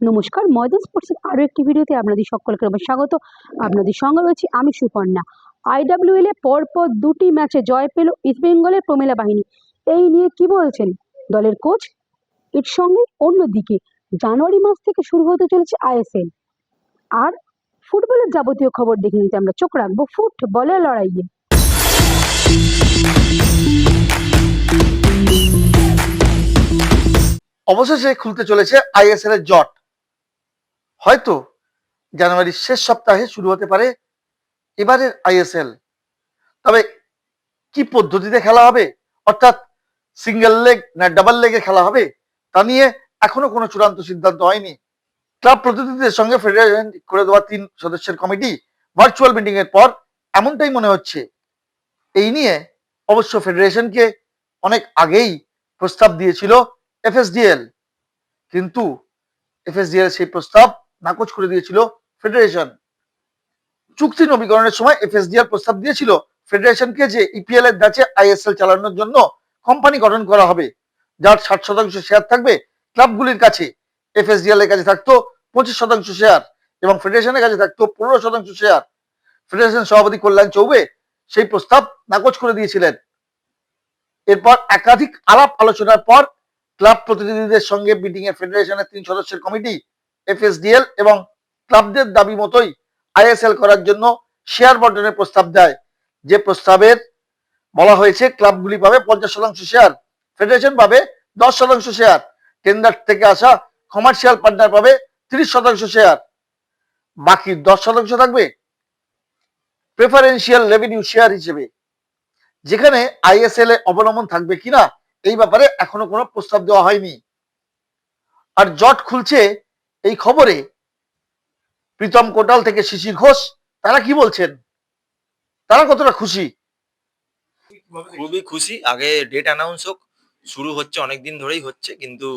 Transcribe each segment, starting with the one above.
নমস্কার, ময়দান স্পোর্টসের আরও একটি ভিডিওতে আপনাদের সকলকে আমার স্বাগত। আপনাদের সঙ্গে রয়েছি আমি সুপর্ণা। আইডাব্লিউএল এ পরপর দুটি ম্যাচে জয় পেল ইস্টবেঙ্গলের প্রমিলা বাহিনী। এই নিয়ে কি বলছেন দলের কোচ? এর সঙ্গে অন্যদিকে জানুয়ারি মাস থেকে শুরু হতে চলেছে আইএসএল। আর ফুটবলের যাবতীয় খবর দেখে নিতে আমরা চোখ রাখবো ফুটবলের লড়াইয়ে। অবশেষে খুলতে চলেছে আইএসএল এর জট। হয়তো জানুয়ারির শেষ সপ্তাহে শুরু হতে পারে এবারের আইএসএল। তবে কি পদ্ধতিতে খেলা হবে, অর্থাৎ সিঙ্গেল লেগ না ডাবল লেগে খেলা হবে, তা নিয়ে এখনো কোনো চূড়ান্ত সিদ্ধান্ত হয়নি। ক্লাব প্রতিনিধিদের সঙ্গে ফেডারেশন করে দেওয়া 3 সদস্যের কমিটি ভার্চুয়াল মিটিং এর পর এমনটাই মনে হচ্ছে। এই নিয়ে অবশ্য ফেডারেশনকে অনেক আগেই প্রস্তাব দিয়েছিল এফএসডিএল, কিন্তু এফএসডিএল সেই প্রস্তাব নাকচ করে দিয়েছিল ফেডারেশন। চুক্তি নবীকরণের সময় এফএসডিএল প্রস্তাব দিয়েছিল ফেডারেশনকে যে ইপিএল এর ধাঁচে আইএসএল চালানোর জন্য কোম্পানি গঠন করা হবে, যার 60% শেয়ার থাকবে ক্লাবগুলির কাছে। এফএসডিএল এর কাছে থাকতো 25% শেয়ার এবং ফেডারেশনের কাছে থাকতো 15% শেয়ার। ফেডারেশন সভাপতি কল্যাণ চৌবে সেই প্রস্তাব নাকচ করে দিয়েছিলেন। এরপর একাধিক আলাপ আলোচনার পর ক্লাব প্রতিনিধিদের সঙ্গে মিটিং এ ফেডারেশনের 3 সদস্যের কমিটি এফএসডিএল এবং ক্লাবদের দাবি মতোই আইএসএল করার জন্য শেয়ার বন্টনের প্রস্তাব দেয়। যে প্রস্তাবের বলা হয়েছে ক্লাবগুলি পাবে 50% শেয়ার, ফেডারেশন পাবে 10% শেয়ার, টেন্ডার থেকে আসা কমার্শিয়াল পার্টনার পাবে 30% শেয়ার, বাকি 10% থাকবে প্রেফারেন্সিয়াল রেভিনিউ শেয়ার হিসেবে, যেখানে আইএসএল এ অবলম্বন থাকবে কিনা এই ব্যাপারে এখনো কোনো প্রস্তাব দেওয়া হয়নি। আর জট খুলছে এই খবরে প্রীতম কোটাল থেকে শিশির ঘোষ, তারা কি বলছেন, তারা কতটা খুশি? খুবই খুশি। আগে ডেট অ্যানাউন্স হোক, শুরু হচ্ছে অনেকদিন ধরেই হচ্ছে, কিন্তু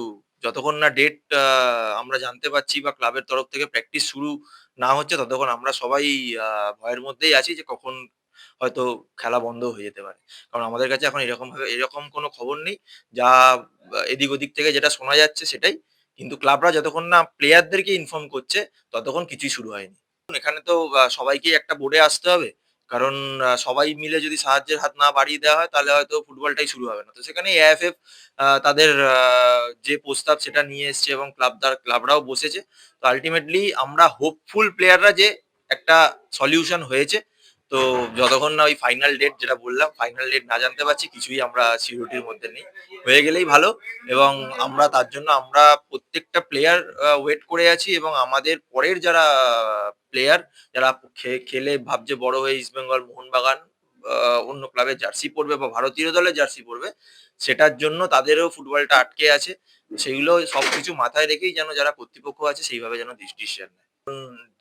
যতক্ষণ না ডেট আমরা জানতে পারছি বা ক্লাবের তরফ থেকে প্র্যাকটিস শুরু না হচ্ছে ততক্ষণ আমরা সবাই ভয়ের মধ্যেই আছি যে কখন হয়তো খেলা বন্ধ হয়ে যেতে পারে। কারণ আমাদের কাছে এখন এরকম কোনো খবর নেই। যা এদিক ওদিক থেকে যেটা শোনা যাচ্ছে সেটাই। কিন্তু ক্লাবরা যতক্ষণ না প্লেয়ারদেরকে ইনফর্ম করছে ততক্ষণ কিছুই শুরু হয়নি। এখানে তো সবাইকেই একটা বোর্ডে আসতে হবে। কারণ সবাই মিলে যদি সাহায্যের হাত না বাড়িয়ে দেওয়া হয় তাহলে হয়তো ফুটবলটাই শুরু হবে না। তো সেখানে এআইএফএফ তাদের যে প্রস্তাব সেটা নিয়ে এসছে এবং ক্লাবরাও বসেছে। তো আল্টিমেটলি আমরা হোপফুল প্লেয়াররা যে একটা সলিউশন হয়েছে। তো যতক্ষণ না ওই ফাইনাল ডেট যেটা বললাম, ফাইনাল ডেট না জানতে পারছি কিছুই আমরা সিউরিটির মধ্যে নেই। হয়ে গেলেই ভালো এবং আমরা তার জন্য আমরা প্রত্যেকটা প্লেয়ার ওয়েট করে আছি এবং আমাদের পরের যারা প্লেয়ার যারা খেলে ভাবছে বড় হয়ে ইস্টবেঙ্গল, মোহনবাগান অন্য ক্লাবের জার্সি পরবে বা ভারতীয় দলের জার্সি পরবে, সেটার জন্য তাদেরও ফুটবলটা আটকে আছে। সেগুলো সবকিছু মাথায় রেখেই যেন যারা কর্তৃপক্ষ আছে সেইভাবে যেন ডিসিশন নেয়।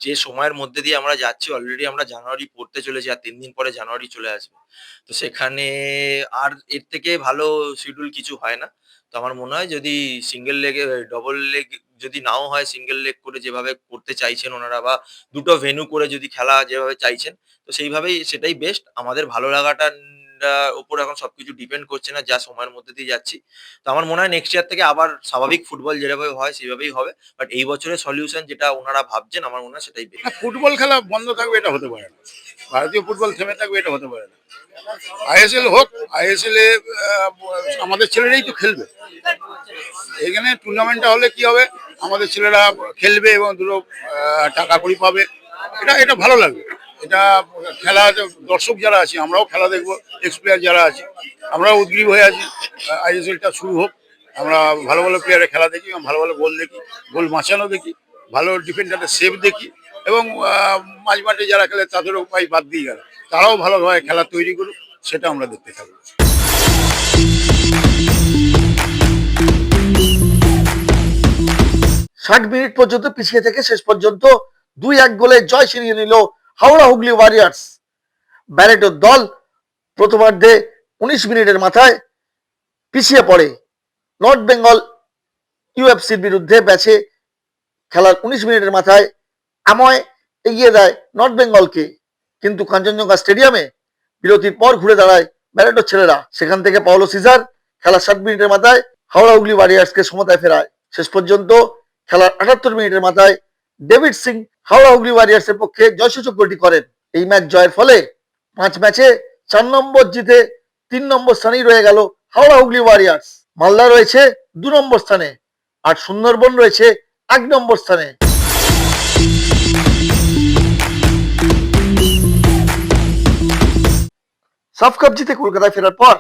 যে সময়ের মধ্যে দিয়ে আমরা যাচ্ছি, অলরেডি আমরা জানুয়ারি পড়তে চলেছি আর 3 দিন পরে জানুয়ারি চলে আসবে। তো সেখানে আর এর থেকে ভালো শিডিউল কিছু হয় না। তো আমার মনে হয় যদি সিঙ্গেল লেগে ডবল লেগ যদি নাও হয়, সিঙ্গেল লেগ করে যেভাবে করতে চাইছেন ওনারা বা দুটো ভেন্যু করে যদি খেলা যেভাবে চাইছেন, তো সেইভাবেই সেটাই বেস্ট। আমাদের ভালো লাগাটার উপর এখন সবকিছু ডিপেন্ড করছে না, যা সময়ের মধ্যে দিয়ে যাচ্ছি। তো আমার মনে হয় নেক্সট ইয়ার থেকে আবার স্বাভাবিক ফুটবল যেভাবে হয় সেভাবেই হবে। বাট এই বছরের সলিউশন যেটা ওনারা ভাবছেন আমার মনে হয় সেটাই বেস্ট। ফুটবল খেলা বন্ধ থাকবে এটা হতে পারে না, ভারতীয় ফুটবল থেমে থাকবে এটা হতে পারে না। আইএসএল হোক, আইএসএল এ আমাদের ছেলেরাই তো খেলবে। এখানে টুর্নামেন্টটা হলে কি হবে, আমাদের ছেলেরা খেলবে এবং দুটো টাকা কড়ি পাবে। এটা এটা ভালো লাগবে। এটা খেলা দর্শক যারা আছে আমরাও খেলা দেখবো, এক্স প্লেয়ার যারা আছে আমরাও উদ্গ্রীব হয়ে আছি আইএসএলটা শুরু হোক। আমরা ভালো ভালো প্লেয়ারের খেলা দেখি এবং ভালো ভালো গোল দেখি, গোল বাঁচানো দেখি, ভালো ডিফেন্ডারের সেভ দেখি এবং মাঝ মাঠে যারা খেলে তাদেরও উপায় বাদ দিয়ে গেল, তারাও ভালোভাবে খেলা তৈরি করুক, সেটা আমরা দেখতে থাকবো। 60 মিনিট পর্যন্ত পিছিয়ে থেকে শেষ পর্যন্ত 2-1 গোলে জয় ছিনিয়ে নিল হাওড়া হুগলি ওয়ারিয়ার্স। ব্যারেটোর দল প্রথমার্ধে 19 মিনিটের মাথায় পিছিয়ে পড়ে। নর্থ বেঙ্গল ইউএফসির বিরুদ্ধে ম্যাচে খেলার 19 মিনিটের মাথায় আময় এগিয়ে দেয় নর্থ বেঙ্গলকে, কিন্তু কাঞ্চনজঙ্ঘা স্টেডিয়ামে বিরতির পর ঘুরে দাঁড়ায় ব্যারেটোর ছেলেরা। সেখান থেকে পাওলো সিজার খেলার 60 মিনিটের মাথায় হাওড়া হুগলি ওয়ারিয়ার্সকে সমতায় ফেরায়। শেষ পর্যন্ত খেলার 78 মিনিটের মাথায় ডেভিড সিং হাওড়া হুগলি ওয়ারিয়ার্সের পক্ষে জয়সূচক গোলটি করেন। এই ম্যাচ জয়ের ফলে 5 ম্যাচে 4 নম্বর জিতে 3 নম্বর স্থানেই রয়ে গেল হাওড়া হুগলি ওয়ারিয়ার্স। মালদা রয়েছে 2 নম্বর স্থানে আর সুন্দরবন রয়েছে 1 নম্বর স্থানে। সাফ কাপ জিতে কলকাতায় ফেরার পর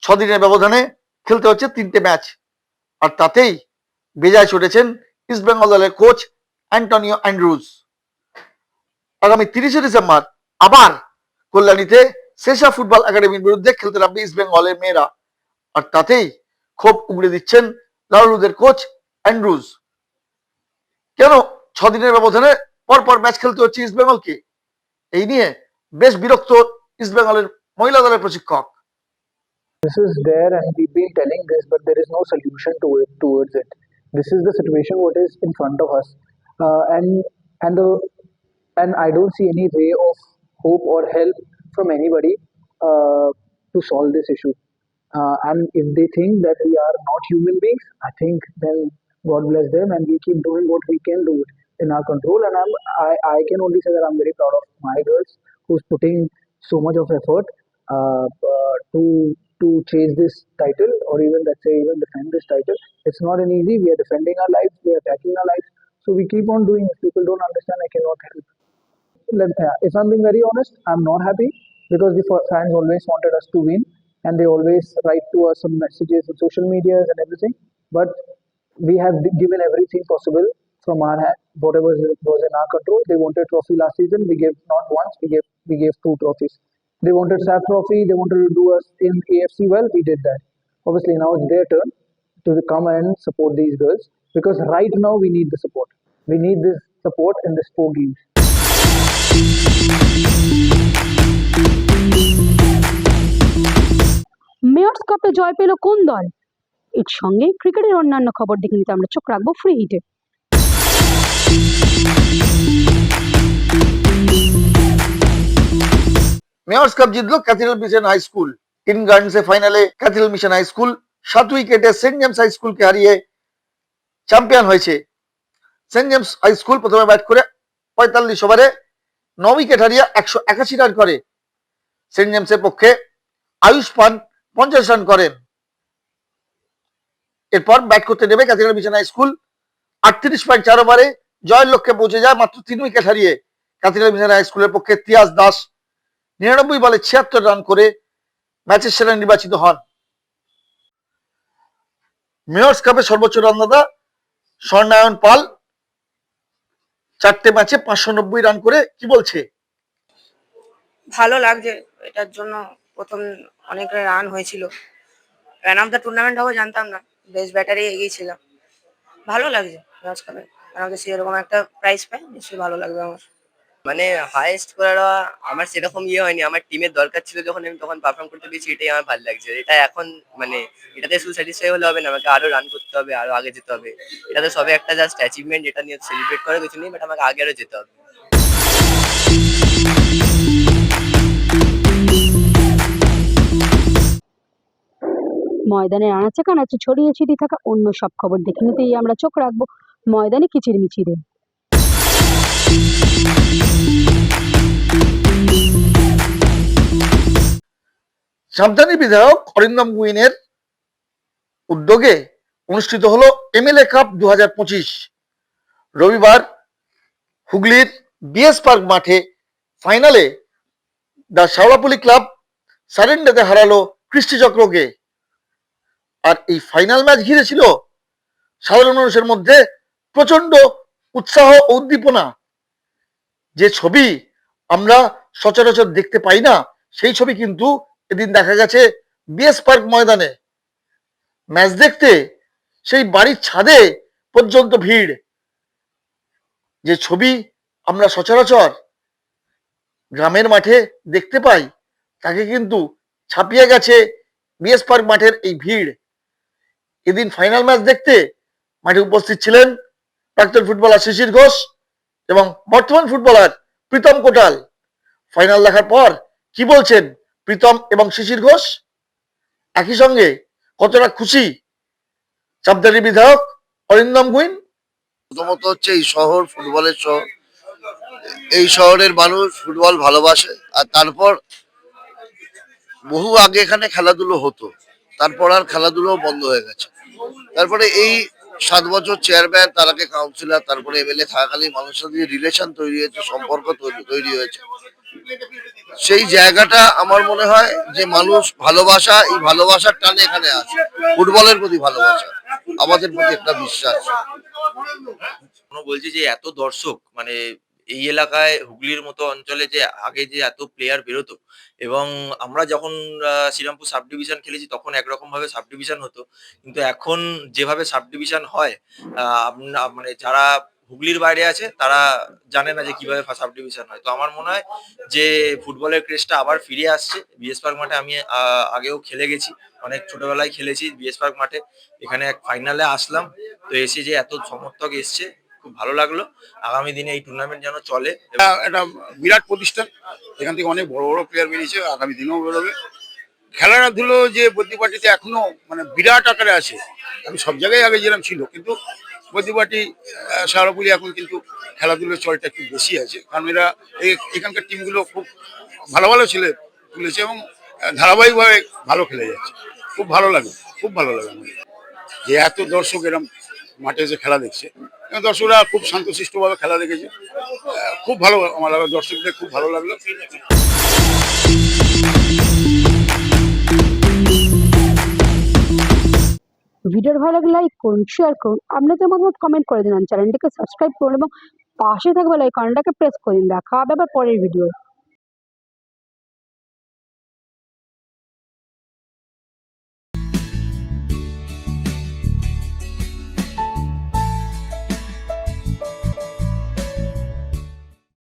6 দিনের ব্যবধানে খেলতে হচ্ছে 3টে ম্যাচ, আর তাতেই বেজায় চটেছেন ইস্টবেঙ্গল দলের কোচ অ্যান্টনিও অ্যান্ড্রুজ। আগামী 30শে ডিসেম্বর আবার কল্যাণীতে সেসা ফুটবল একাডেমির বিরুদ্ধে খেলতে নামবে ইস্টবেঙ্গলের মেয়েরা, আর তাতেই ক্ষোভ উগড়ে দিচ্ছেন লালরুদের কোচ অ্যান্ড্রুজ। কেন 6 দিনের ব্যবধানে পরপর ম্যাচ খেলতে হচ্ছে ইস্টবেঙ্গলকে, এই নিয়ে বেশ বিরক্ত ইস্টবেঙ্গলের মহিলা দলের প্রশিক্ষক। This is there and we've been telling this, but there is no solution to it towards it. This is the situation what is in front of us, and the and I don't see any ray of hope or help from anybody to solve this issue. And if they think that we are not human beings, I think then God bless them, and we keep doing what we can do in our control. And I can only say that I'm very proud of my girls who's putting so much of effort to chase this title, or even let's say even defend this title. It's not an easy. We are defending our lives, we are attacking our lives, so we keep on doing. If people don't understand, I cannot help. If I'm being very honest, I'm not happy because the fans always wanted us to win, and they always write to us some messages on social medias and everything. But we have given everything possible from our hand, whatever was in our control. They wanted trophy last season. We gave not once. We gave 2 trophies. They wanted SAF trophy. They wanted to do us in AFC. Well, we did that. Obviously, now it's their turn to come and support these girls, because right now we need the support. We need this support in this 4 games. Mayors কাপে জয় পেল কোন দল? এর সঙ্গে ক্রিকেটের অন্যান্য খবর দেখে নিতে আমরা চোখ রাখবো ফ্রি হিটে। মেয়র্স কাপ জিতলো ক্যাথিড্রাল মিশন হাই স্কুল। ইন গার্ডেন্সে ফাইনালে ক্যাথিড্রাল মিশন হাই স্কুল 7 উইকেটে সেন্ট জেমস হাই স্কুলকে হারিয়ে চ্যাম্পিয়ন হয়েছে। সেন্ট জেমস হাই স্কুল প্রথমে ব্যাট করে 45 ওভারে 9 উইকেট হারিয়ে 181 রান করে। সেন্ট জেমসের পক্ষে আয়ুষ পান 50 রান করেন। এরপর ব্যাট করতে নেমে ক্যাথিড্রাল মিশন হাই স্কুল 38.4 ওভারে জয়ের লক্ষ্যে পৌঁছে যায় মাত্র 3 উইকেট হারিয়ে। ক্যাথিড্রাল মিশন হাই স্কুলের পক্ষে তিয়াস দাস 99 বলে 76 রান করে ম্যাচের সেরা নির্বাচিত হন। মেয়র্স কাপে সর্বোচ্চ রানদাতা স্বর্ণায়ন পাল 4টে ম্যাচে 590 রান করে কি বলছে? ভালো লাগছে, এটার জন্য প্রথম অনেক রান হয়েছিল। রান অফ দ্য টুর্নামেন্ট হবে জানতাম না, বেস্ট ব্যাটারে এগিয়েছিলাম। ভালো লাগছে ম্যাচ খেলে, আমাকে সেরকম একটা প্রাইজ পাই, নিশ্চয়ই ভালো লাগবে আমার। মানে হাইয়েস্ট করাটা আমার সেরকম হয়নি, আমার টিমের দরকার ছিল যখন আমি তখন পারফর্ম করতে পেরেছি, এটাই আমার ভালো লাগছে। এটা এখন মানে এটাতে শুধু স্যাটিসফাই হলে হবে না, আমাকে আরো রান করতে হবে, আরো আগে যেতে হবে। এটাতে সবে একটা জাস্ট অ্যাচিভমেন্ট, এটা নিয়ে সেলিব্রেট করার কিছু নেই, বাট আমাকে আগে আরো যেতে হবে। ময়দানের আনাচে কানাচে ছড়িয়ে ছিটিয়ে থাকা অন্য সব খবর দেখে নিতেই আমরা চোখ রাখবো ময়দানে কিচিরমিচিরে। সাবধানী বিধায়ক অরিন্দম গুইনের উদ্যোগে অনুষ্ঠিত হলো এমএলএ কাপ 2025। রবিবার হুগলির বিএস পার্ক মাঠে ফাইনালে দ্য শাওড়াপল্লী ক্লাব সারেন্ডাতে হারালো কৃষ্টি চক্রকে। আর এই ফাইনাল ম্যাচ ঘিরে ছিল সাধারণ মানুষের মধ্যে প্রচন্ড উৎসাহ ও উদ্দীপনা। যে ছবি আমরা সচরাচর দেখতে পাই না, সেই ছবি কিন্তু এদিন দেখা গেছে বিএস পার্ক ময়দানে। ম্যাচ দেখতে সেই বাড়ির ছাদে পর্যন্ত ভিড়। যে ছবি আমরা সচরাচর গ্রামের মাঠে দেখতে পাই, তাকে কিন্তু ছাপিয়ে গেছে বিএস পার্ক মাঠের এই ভিড়। এদিন ফাইনাল ম্যাচ দেখতে মাঠে উপস্থিত ছিলেন প্রাক্তন ফুটবলার শিশির ঘোষ এবং বর্তমান ফুটবলার প্রীতম কোটাল। ফাইনাল দেখার পর কি বলছেন প্রীতম এবং শিশির ঘোষ, একই সঙ্গে কতটা খুশি সাবধানী বিধায়ক অরিন্দম গুইন, প্রথমত হচ্ছে এই শহর ফুটবলের শহর, এই শহরের মানুষ ফুটবল ভালোবাসে। আর তারপর বহু আগে এখানে খেলাধুলো হতো, তারপর আর খেলাধুলো বন্ধ হয়ে গেছে। তারপরে এই 7 বছর চেয়ারম্যান, তার আগে কাউন্সিলর, তারপরে এমএলএ থাকাকালীন মানুষের সাথে রিলেশন তৈরি হয়েছে, সম্পর্ক তৈরি হয়েছে। সেই জায়গাটা আমার মনে হয় যে মানুষ ভালোবাসা, এই ভালোবাসার টানে এখানে আছে, ফুটবলের প্রতি ভালোবাসা, আমাদের প্রতি একটা বিশ্বাস। বলছি যে এত দর্শক মানে এই এলাকায় হুগলির মতো অঞ্চলে যে আগে যে এত প্লেয়ার বেরোতো, এবং আমরা যখন শ্রীরামপুর সাব ডিভিশন খেলেছি তখন একরকম ভাবে সাব ডিভিশন হতো, কিন্তু এখন যেভাবে সাব ডিভিশন হয় মানে যারা হুগলির বাইরে আছে তারা জানে না যে কিভাবে সাব ডিভিশন হয়। তো আমার মনে হয় যে ফুটবলের ক্রেজটা আবার ফিরে আসছে। বিএস পার্ক মাঠে আমি আগেও খেলে গেছি, অনেক ছোটবেলায় খেলেছি বিএস পার্ক মাঠে। এখানে এক ফাইনালে আসলাম, তো এসে যে এত সমর্থক এসছে খুব ভালো লাগলো। আগামী দিনে এই টুর্নামেন্ট যেন চলে। একটা বিরাট প্রতিষ্ঠান, এখান থেকে অনেক বড় বড় প্লেয়ার বেরিয়েছে, আগামী দিনেও বেরোবে। খেলাধুলো যে বদ্যিপাটিতে এখনো মানে বিরাট আকারে আছে, আমি সব জায়গায় আগে যেরকম ছিল, কিন্তু বদ্যিপাটি সারাপুরি এখন কিন্তু খেলাধুলোর চলটা একটু বেশি আছে, কারণ এরা এখানকার টিমগুলো খুব ভালো ভালো ছেলে তুলেছে এবং ধারাবাহিকভাবে ভালো খেলে যাচ্ছে। খুব ভালো লাগে, খুব ভালো লাগে আমাদের যে এত দর্শক এরম মাঠে এসে খেলা দেখছে। এবং দর্শকরা খুব শান্তশিষ্টভাবে খেলা দেখেছে, খুব ভালো আমার লাগলো, দর্শকদের খুব ভালো লাগলো। ভিডিওর ভালো লাগলে লাইক করুন, শেয়ার করুন, আপনাদের মতামত কমেন্ট করে দিন, চ্যানেলটিকে সাবস্ক্রাইব করুন এবং পাশে থাকা বেল আইকনটাকে প্রেস করে দিন। দেখা হবে আবার পরের ভিডিও।